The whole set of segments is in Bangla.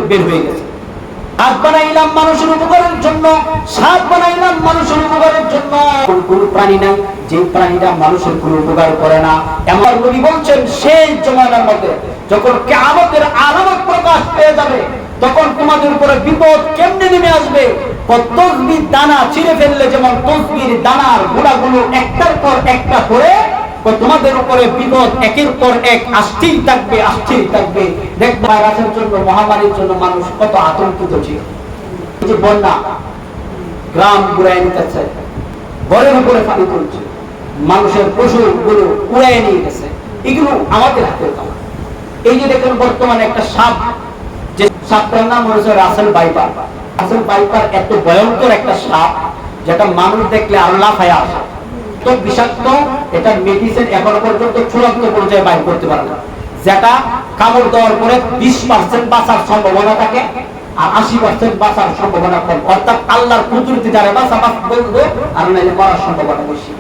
বের হয়ে গেছে। হাত বানাইলাম মানুষের উপকারের জন্য, সাত বানাইলাম মানুষের উপকারের জন্য। কোন প্রাণী নাই যে প্রাণীরা মানুষের কোনো উপকার করে না। এমন নবী বলছেন সেই জমানার মধ্যে যখন কিয়ামতের আলামত প্রকাশ পেয়ে যাবে, তখন তোমাদের উপরে বিপদ কেমনে নেমে আসবে। তসবির দানা ছিঁড়ে ফেললে যেমন তসবির দানার গুঁড়াগুলো একটার পর একটা করে তোমাদের উপরে বিপদ একের পর এক আসতেই থাকবে, আসতেই থাকবে। দেখবে ভাইরাসের জন্য, মহামারীর জন্য মানুষ কত আতঙ্কিত ছিল। এই যে বন্যা গ্রাম ঘুরায় নিতেছে, ঘরের উপরে পানি তুলছে, মানুষের পশুগুলো উড়াই নিয়ে গেছে, এগুলো আমাদের হাতের কাজ। এই যে দেখেন বর্তমানে একটা সাপ, যে সাপটার নাম হচ্ছে রাসেল ভাইপার। রাসেল ভাইপার এত ভয়ঙ্কর একটা সাপ যেটা মানুষ দেখলে আল্লাহ ফায়া আসে, তো বিষাক্ত। এটা মেডিসিন এখনো পর্যন্ত চূড়ান্ত পর্যায়ে বাইর করতে পারে না। যেটা কামড় দেওয়ার পরে 20% বাঁচার সম্ভাবনা থাকে আর 80% বাঁচার সম্ভাবনা কম। অর্থাৎ আল্লাহর কুদরতি যারা বাঁচা বলবে আর নাইলে মরার সম্ভাবনা বেশি।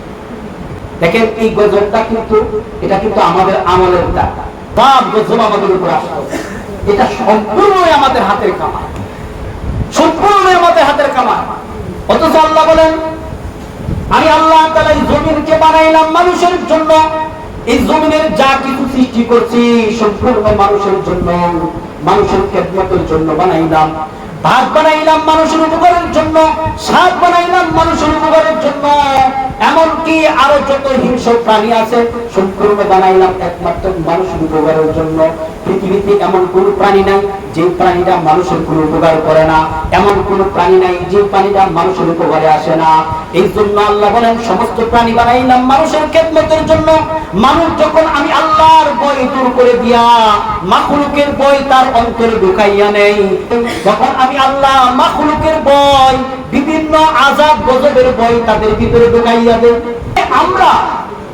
দেখেন এই গজবটা কিন্তু, এটা কিন্তু আমাদের আমলের দাগ। সব গজব আমাদের উপর আসছে, এটা সম্পূর্ণই আমাদের হাতের কামাই, সম্পূর্ণই আমাদের হাতের কামাই। অথচ আল্লাহ বলেন আমি আল্লাহ তাআলা এই জমিনকে বানাইলাম মানুষের জন্য। এই জমিনের যা কিছু সৃষ্টি করছি সম্পূর্ণ মানুষের জন্য, মানুষের খেদমতের জন্য বানাইলাম। ভাত বানাইলাম মানুষের উপকারের জন্য, সাত বানাইলাম মানুষের উপকারের জন্য। এমনকি আরো যত হিংস্র প্রাণী আছে সম্পূর্ণ বানাইলাম একমাত্র মানুষের উপকারের জন্য। পৃথিবীতে এমন কোন প্রাণী নাই যে প্রাণীটা মানুষের কোনো উপকার করে না, এমন কোন প্রাণী নাই যে প্রাণীটা মানুষের উপকারে আসে না। এই জন্য আল্লাহ বলেন সমস্ত প্রাণী বানাইলাম মানুষের খেদমতের জন্য। মানুষ যখন আমি আল্লাহর ভয় দূর করে দিয়া মাখলুকের ভয় তার অন্তরে ঢুকাইয়া নেই, যখন আমি আল্লাহ মাখলুকের ভয়, বিভিন্ন আযাব গজবের ভয় তাদের ভিতরে ঢুকাইয়া দেই, আমরা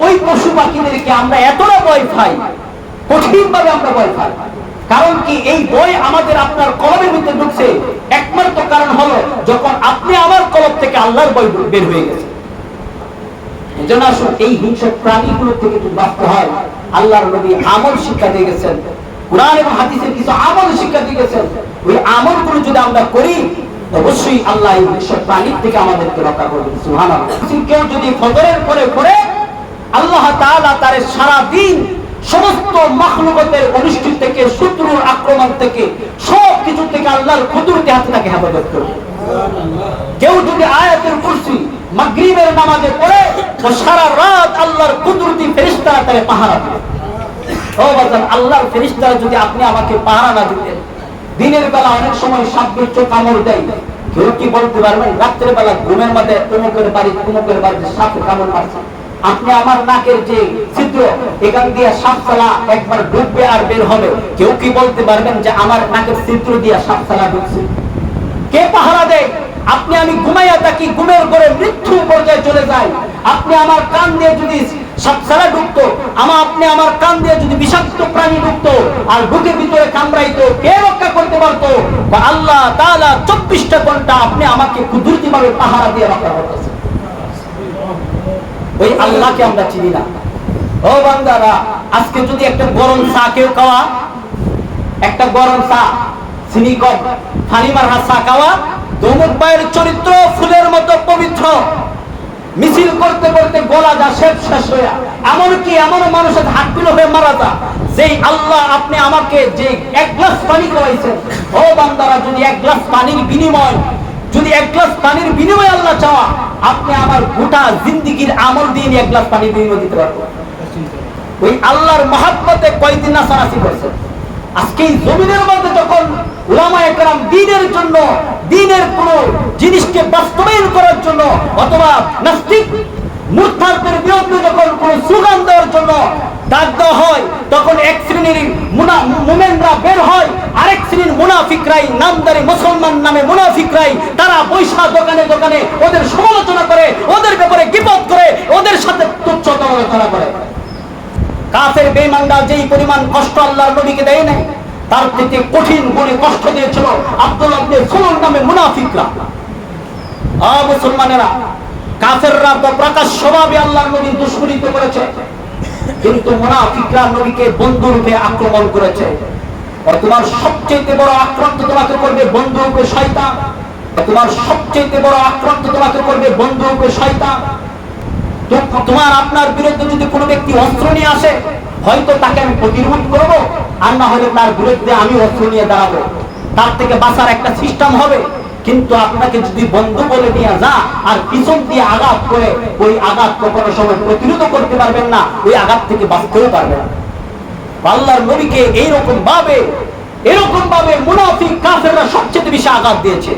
ওই পশু পাখিদেরকে আমরা এতটা ভয় পাই, কঠিন ভাবে আমরা ভয় পাই। কারণ কি এই ভয় আমাদের আপনার কলবের ভিতরে ঢুকছে, একমাত্র কারণ হলো যখন আপনি আমার কলব থেকে আল্লাহর ভয় বের হয়ে গেছে। এজন্য আসুন এই হিংস্র প্রাণীগুলো থেকে যদি বাঁচতে হয়, আল্লাহর নবী আমল শিক্ষা দিয়ে গেছেন, কুরআন এবং হাদিসের কিছু আমল শিক্ষা দিয়ে গেছেন। ওই আমলগুলো যদি আমরা করি অবশ্যই আল্লাহ এই হিংস্র প্রাণীর থেকে আমাদেরকে রক্ষা করবেন। সুবহানাল্লাহ। কেউ যদি ফজরের পরে পড়ে আল্লাহ তাআলা তার সারা দিন সমস্ত মাখলুকাতের অনিষ্ট থেকে, শত্রুর আক্রমণ থেকে, সব কিছু থেকে আল্লাহর কুদরতি হাতে তাকে হেফাজত করবে। কেউ যদি আয়াতুল কুরসি মাগরিবের নামাজে পড়ে তো সারা রাত আল্লাহর কুদরতি ফেরেশতারা তাকে পাহারা দেবে। ও বাজান, আল্লাহর ফেরেশতারা যদি আপনি আমাকে পাহারা না দিতেন, দিনের বেলা অনেক সময় সাপ বিচ্ছু কামড় দেয়, কেউ কি বলতে পারবেন রাত্রের বেলা ঘুমের মধ্যে কুমুকের বাড়িতে সাপে কামড় মারছে, আপনি আমার নাকের যে ছিদ্র এখান দিয়ে সাপসালা একবার ঢুকবে আর বের হবে, কেউ কি বলতে পারবেন যে আমার নাকের ছিদ্র দিয়ে সাপসালা ঢুকছে? কে পাহারা দেয়? আপনি আমি ঘুমাইয়া থাকি, ঘুমের করে মৃত্যু পর্যায়ে চলে যায়, আপনি আমার কান দিয়ে যদি সাপসালা ঢুকতো, আপনি আমার কান দিয়ে যদি বিষাক্ত প্রাণী ঢুকতো আর বুকের ভিতরে কামড়াইতো, কে রক্ষা করতে পারতো? বা আল্লাহ তাআলা 24টা ঘন্টা আপনি আমাকে কুদরতি ভাবে পাহারা দিয়ে রক্ষা করতেছেন। ওই আল্লাহকে আমরা চিনি না। ও বান্দারা, আজকে যদি একটা গরম চা কেউ খাওয়া, একটা গরম চা চিনি কম ফানি মারা চা খাওয়া, দমুক ভাইয়ের চরিত্র ফুলের মতো পবিত্র, মিছিল করতে করতে গলা যা শেষ হয়ে, এমনকি এমন মানুষের হাত পিলো হয়ে মারা যা, যেই আল্লাহ আপনি আমাকে যে এক গ্লাস পানি খাওয়াইছেন, ও বান্দারা, যদি এক গ্লাস পানির বিনিময়, যদি এক গ্লাস পানির বিনিময়ে আল্লাহ চাওয়া, আপনি আমার গোটা জিন্দেগীর আমল দিয়ে এক গ্লাস পানির বিনিময় দিতে পারবেন। ওই আল্লাহর মহব্বতে কয়দিন নাচানাচি করছেন। আজকে এই জমিনের মধ্যে যখন উলামায়ে কেরাম দ্বীনের জন্য, দ্বীনের কোন জিনিসকে বাস্তবায়ন করার জন্য অথবা নাস্তিক মুরতাদদের বিরুদ্ধে যখন কোন স্লোগান দেওয়ার জন্য ডাক দেওয়া হয়, তখন এক শ্রেণীর মুমিনরা বের হয়, আরেক শ্রেণীর মুনাফিকরাই, নামদারি মুসলমান নামে মুনাফিকরাই, তারা পয়সা দোকানে দোকানে ওদের সমালোচনা করে, ওদের ব্যাপারে গীবত করে, ওদের সাথে তুচ্ছ আলোচনা করে। কাফের বেঈমানরা যেই পরিমাণ কষ্ট আল্লাহর নবীকে দেয় নাই, তার থেকে কঠিন গুণে কষ্ট দিয়েছিল আব্দুল্লাহ ইবনে সুলুল নামে মুনাফিকরা। মুসলমানেরা, কাফেররা তো প্রকাশ্যভাবে আল্লাহর নবীর দুশমনী করেছে, কিন্তু মুনাফিকরা নবীকে বন্ধু রূপে আক্রমণ করেছে। ও তোমার সবচেয়ে বড় আক্রান্ত তোমাকে করবে বন্ধু রূপে শয়তান। তোমার সবচেয়ে বড় আক্রান্ত তোমাকে করবে বন্ধু রূপে শয়তান। তোমার আপনার বিরুদ্ধে যদি কোনো ব্যক্তি অস্ত্র নিয়ে আসে, হয়তো তাকে আমি প্রতিরোধ করব, আর না হলে তার বিরুদ্ধে আমি অস্ত্র নিয়ে দাঁড়াবো, তার থেকে বাঁচার একটা সিস্টেম হবে। কিন্তু আপনাকে যদি বন্ধু বলে নিয়ে যা আর পিছন দিয়ে আঘাত করে, ওই আঘাত কখনো সময় প্রতিরোধ করতে পারবেন না, ওই আঘাত থেকে বাঁচতেও পারবেন না। আল্লাহর নবীকে এরকম ভাবে মুনাফিক কাফেররা সবচেয়ে বেশি আঘাত দিয়েছে।